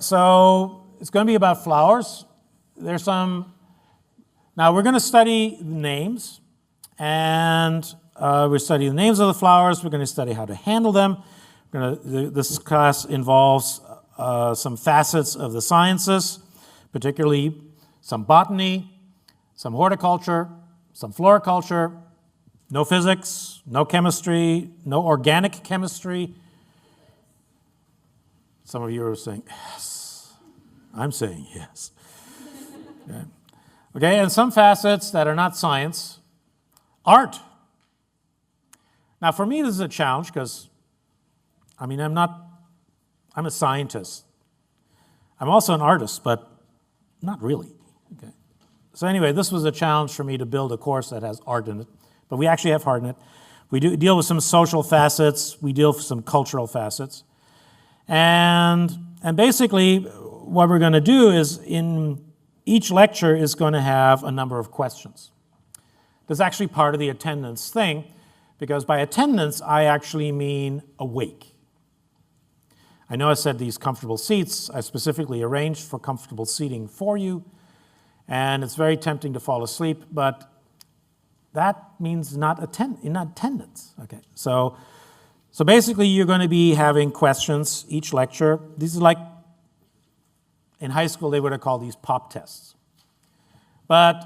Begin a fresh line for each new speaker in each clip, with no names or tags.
so it's going to be about flowers. Now we're going to study the names, and we're studying the names of the flowers. We're going to study how to handle them. This class involves some facets of the sciences, particularly some botany, some horticulture, some floriculture, no physics, no chemistry, no organic chemistry. Some of you are saying, yes. I'm saying yes. Okay, and some facets that are not science. Art. Now, for me, this is a challenge because, I'm a scientist. I'm also an artist, but not really. Okay. So anyway, this was a challenge for me to build a course that has art in it, but we actually have art in it. We do deal with some social facets. We deal with some cultural facets. And basically, what we're going to do is in each lecture is going to have a number of questions. This is actually part of the attendance thing, because by attendance, I actually mean awake. I know I said these comfortable seats. I specifically arranged for comfortable seating for you, and it's very tempting to fall asleep, but that means not attendance. Okay, so basically, you're going to be having questions each lecture. These are like, in high school, they would have called these pop tests. But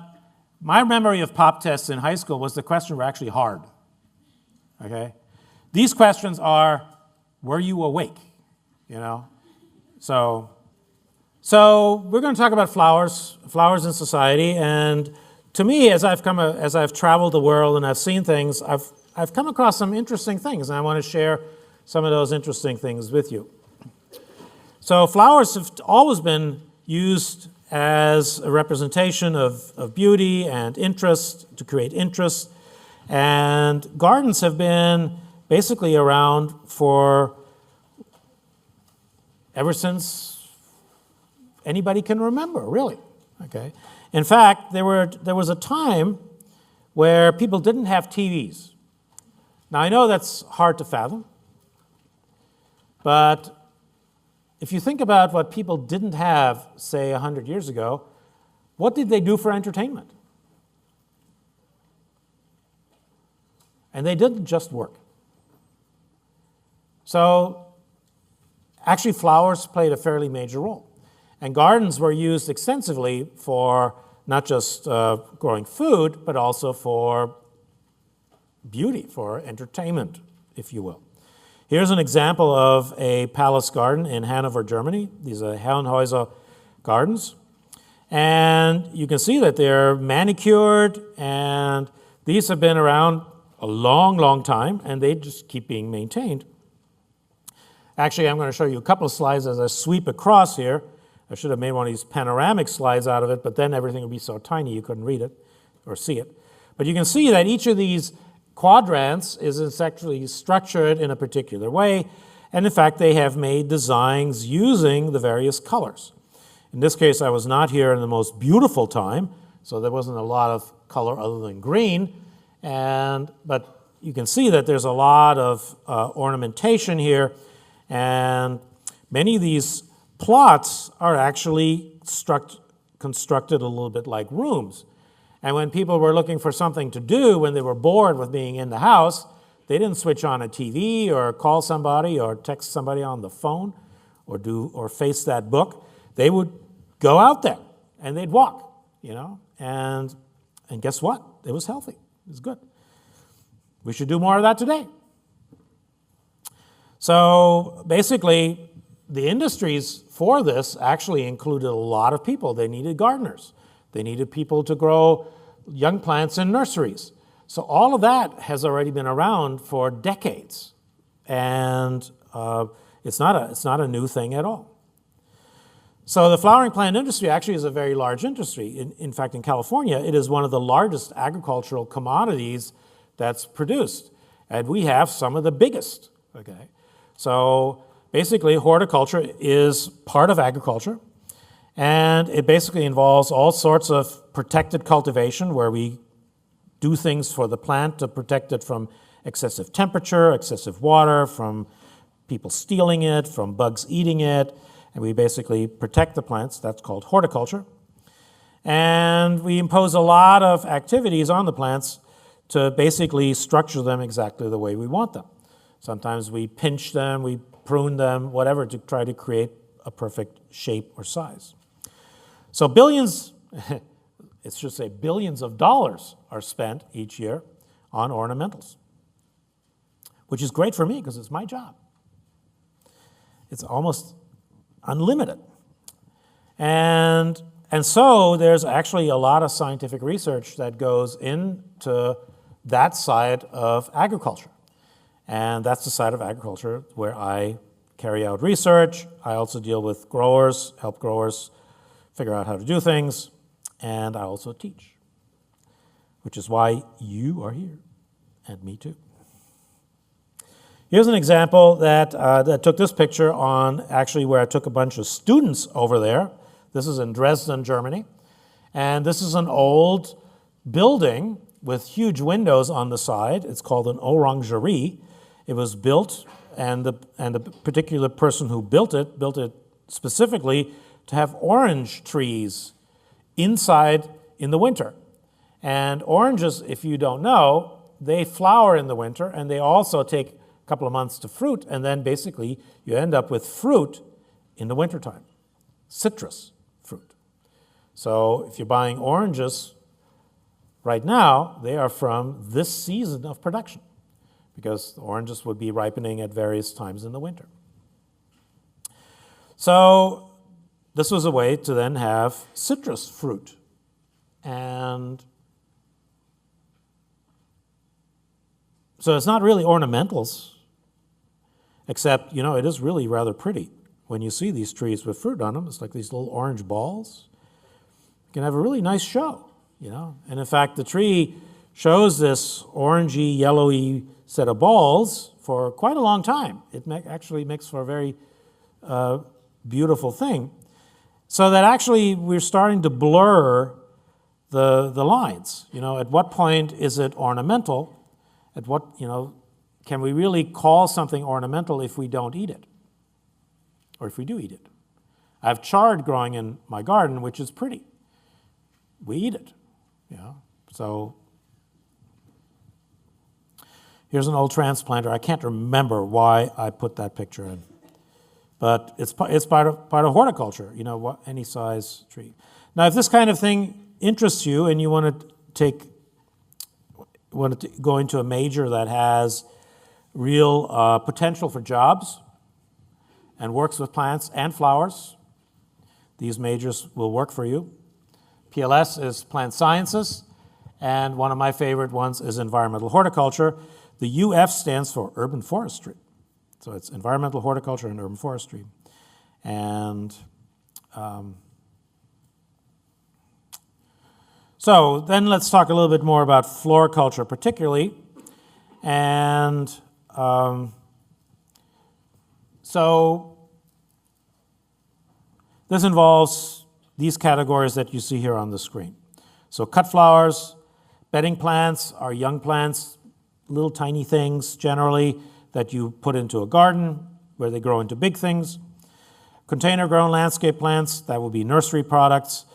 my memory of pop tests in high school was the questions were actually hard. Okay? These questions are, were you awake? You know? So we're going to talk about flowers in society, and to me, as I've traveled the world and I've seen things, I've come across some interesting things, and I want to share some of those interesting things with you. So flowers have always been used as a representation of beauty and interest, to create interest, and gardens have been basically around for ever since anybody can remember, really. Okay. In fact, there was a time where people didn't have TVs. Now, I know that's hard to fathom, but if you think about what people didn't have, say, 100 years ago, what did they do for entertainment? And they didn't just work. So, actually, flowers played a fairly major role. And gardens were used extensively for not just growing food, but also for beauty, for entertainment, if you will. Here's an example of a palace garden in Hanover, Germany. These are Herrenhäuser gardens. And you can see that they're manicured, and these have been around a long, long time, and they just keep being maintained. Actually, I'm going to show you a couple of slides as I sweep across here. I should have made one of these panoramic slides out of it, but then everything would be so tiny you couldn't read it or see it. But you can see that each of these quadrants is actually structured in a particular way, and in fact, they have made designs using the various colors. In this case, I was not here in the most beautiful time, so there wasn't a lot of color other than green, but you can see that there's a lot of ornamentation here, and many of these plots are actually constructed a little bit like rooms. And when people were looking for something to do, when they were bored with being in the house, they didn't switch on a TV or call somebody or text somebody on the phone or face that book. They would go out there and they'd walk, you know, and guess what? It was healthy. It was good. We should do more of that today. So basically, the industries for this actually included a lot of people. They needed gardeners. They needed people to grow young plants in nurseries. So all of that has already been around for decades. And it's not a new thing at all. So the flowering plant industry actually is a very large industry. In fact, in California, it is one of the largest agricultural commodities that's produced. And we have some of the biggest. Okay, so basically, horticulture is part of agriculture. And it basically involves all sorts of protected cultivation where we do things for the plant to protect it from excessive temperature, excessive water, from people stealing it, from bugs eating it. and we basically protect the plants. That's called horticulture. And we impose a lot of activities on the plants to basically structure them exactly the way we want them. Sometimes we pinch them, we prune them, whatever, to try to create a perfect shape or size. So billions, it should say billions of dollars are spent each year on ornamentals, which is great for me because it's my job. It's almost unlimited. And so there's actually a lot of scientific research that goes into that side of agriculture. And that's the side of agriculture where I carry out research. I also deal with growers, help growers figure out how to do things, and I also teach, which is why you are here, and me too. Here's an example that took this picture on actually where I took a bunch of students over there. This is in Dresden, Germany. And this is an old building with huge windows on the side. It's called an orangerie. It was built, and the particular person who built it specifically to have orange trees inside in the winter. And oranges, if you don't know, they flower in the winter, and they also take a couple of months to fruit, and then basically you end up with fruit in the wintertime, citrus fruit. So if you're buying oranges right now, they are from this season of production, because the oranges would be ripening at various times in the winter. So this was a way to then have citrus fruit. And so it's not really ornamentals, except, it is really rather pretty. When you see these trees with fruit on them, it's like these little orange balls. You can have a really nice show, And in fact, the tree shows this orangey, yellowy set of balls for quite a long time. It actually makes for a very beautiful thing. So that actually we're starting to blur the lines. At what point is it ornamental? At what, can we really call something ornamental if we don't eat it? Or if we do eat it? I have chard growing in my garden, which is pretty. We eat it, So here's an old transplanter. I can't remember why I put that picture in. But it's part of horticulture, any size tree. Now, if this kind of thing interests you and you want to go into a major that has real potential for jobs and works with plants and flowers, these majors will work for you. PLS is plant sciences, and one of my favorite ones is environmental horticulture. The UF stands for urban forestry. So it's environmental horticulture and urban forestry. And so then let's talk a little bit more about floriculture particularly. And so this involves these categories that you see here on the screen. So cut flowers, bedding plants are young plants, little tiny things generally, that you put into a garden where they grow into big things. Container-grown landscape plants, that will be nursery products.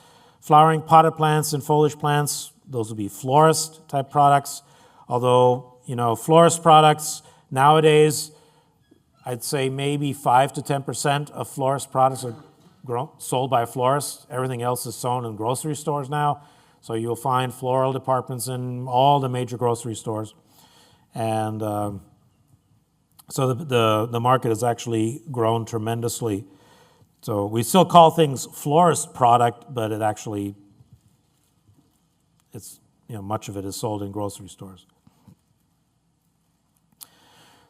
Flowering potted plants and foliage plants, those will be florist-type products. Although, florist products, nowadays, I'd say maybe 5 to 10% of florist products are sold by florists. Everything else is sold in grocery stores now. So you'll find floral departments in all the major grocery stores. And so the market has actually grown tremendously. So we still call things florist product, but it actually, much of it is sold in grocery stores.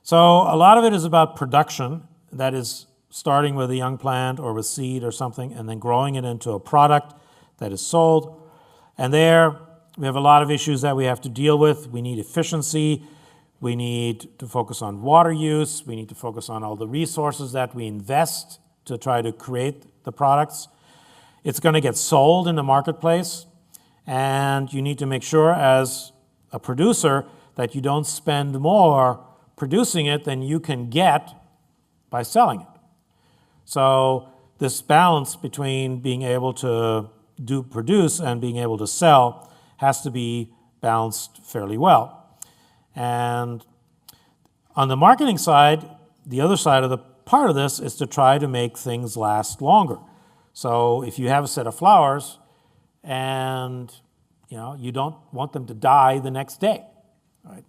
So a lot of it is about production, that is starting with a young plant or with seed or something, and then growing it into a product that is sold. And there we have a lot of issues that we have to deal with. We need efficiency. We need to focus on water use. We need to focus on all the resources that we invest to try to create the products. It's going to get sold in the marketplace, and you need to make sure as a producer that you don't spend more producing it than you can get by selling it. So this balance between being able to produce and being able to sell has to be balanced fairly well. And on the marketing side, the other side of the part of this is to try to make things last longer. So if you have a set of flowers and you don't want them to die the next day, right?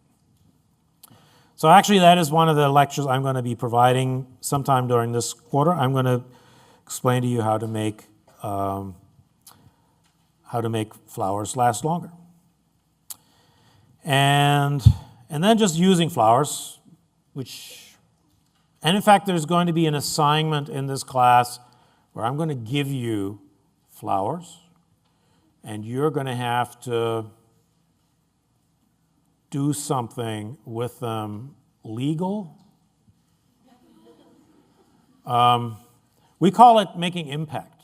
So actually that is one of the lectures I'm going to be providing sometime during this quarter. I'm going to explain to you how to make flowers last longer. And then just using flowers, and in fact there's going to be an assignment in this class where I'm going to give you flowers and you're going to have to do something with them legal. We call it making impact.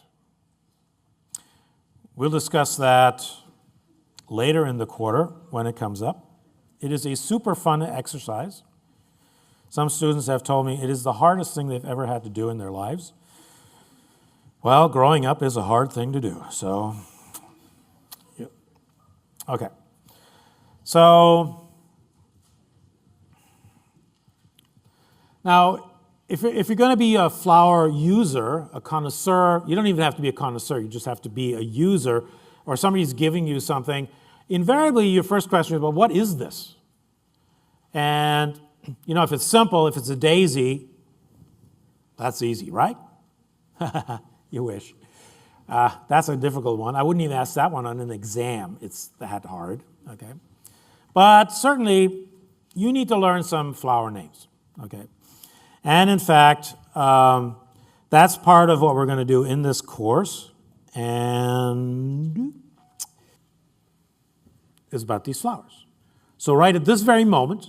We'll discuss that later in the quarter when it comes up. It is a super fun exercise. Some students have told me it is the hardest thing they've ever had to do in their lives. Well, growing up is a hard thing to do, so, yeah. Okay. So, now, if you're going to be a flower user, a connoisseur, you don't even have to be a connoisseur, you just have to be a user, or somebody's giving you something, invariably your first question is, well, what is this? And, if it's simple, if it's a daisy, that's easy, right? You wish. That's a difficult one. I wouldn't even ask that one on an exam. It's that hard, okay? But certainly, you need to learn some flower names, okay? And in fact, that's part of what we're going to do in this course, and is about these flowers. So right at this very moment,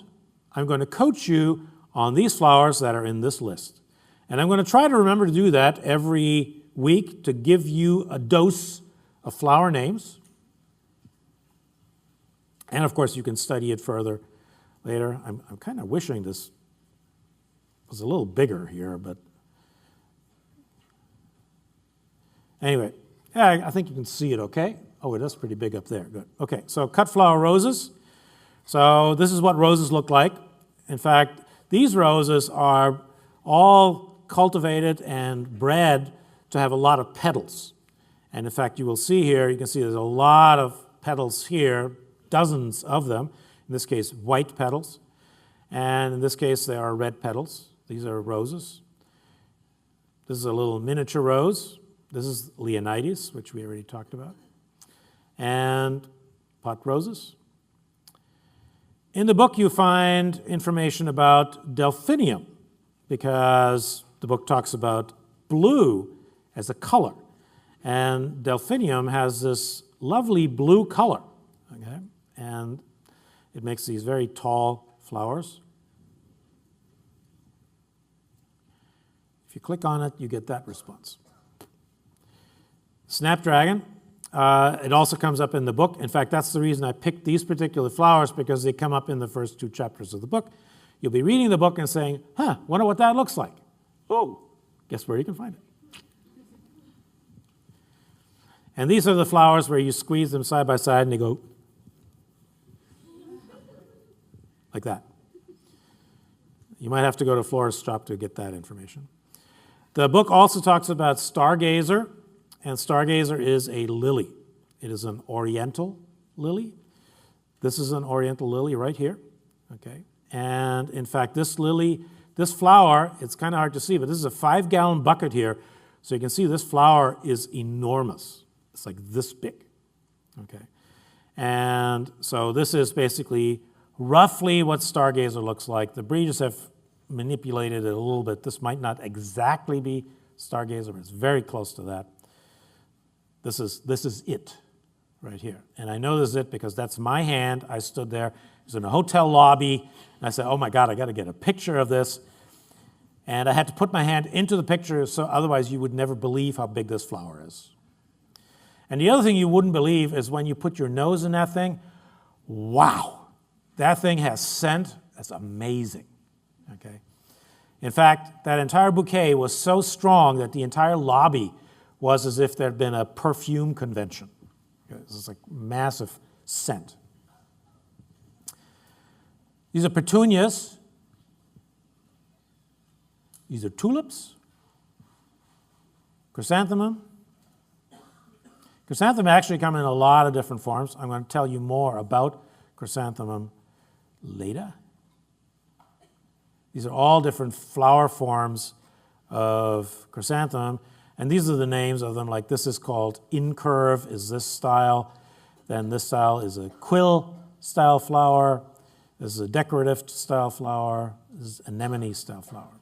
I'm going to coach you on these flowers that are in this list. And I'm going to try to remember to do that every week to give you a dose of flower names. And of course, you can study it further later. I'm kind of wishing this was a little bigger here, but anyway, yeah, I think you can see it okay. Oh, it is pretty big up there. Good. Okay, so cut flower roses. So this is what roses look like. In fact, these roses are all cultivated and bred to have a lot of petals. And in fact, you will see here, you can see there's a lot of petals here, dozens of them. In this case, white petals. And in this case, they are red petals. These are roses. This is a little miniature rose. This is Leonidas, which we already talked about. And pot roses. In the book, you find information about delphinium, because the book talks about blue as a color. And delphinium has this lovely blue color, okay? And it makes these very tall flowers. If you click on it, you get that response. Snapdragon, it also comes up in the book. In fact, that's the reason I picked these particular flowers, because they come up in the first 2 chapters of the book. You'll be reading the book and saying, wonder what that looks like. Oh, guess where you can find it. And these are the flowers where you squeeze them side by side and they go like that. You might have to go to a florist's shop to get that information. The book also talks about stargazer, and stargazer is a lily. It is an oriental lily. This is an oriental lily right here, okay? And in fact, this lily, this flower, it's kind of hard to see, but this is a 5-gallon bucket here, so you can see this flower is enormous. It's like this big, okay? And so this is basically roughly what stargazer looks like. The breeders have manipulated it a little bit. This might not exactly be stargazer, but it's very close to that. This is it right here. And I know this is it because that's my hand. I stood there. It was in a hotel lobby, and I said, oh my God, I got to get a picture of this. And I had to put my hand into the picture, so otherwise you would never believe how big this flower is. And the other thing you wouldn't believe is when you put your nose in that thing, wow, that thing has scent. That's amazing, okay? In fact, that entire bouquet was so strong that the entire lobby was as if there had been a perfume convention. It was like massive scent. These are petunias. These are tulips. Chrysanthemum. Chrysanthemum actually come in a lot of different forms. I'm going to tell you more about chrysanthemum later. These are all different flower forms of chrysanthemum, and these are the names of them. Like this is called incurve, is this style. Then this style is a quill style flower. This is a decorative style flower. This is anemone style flower.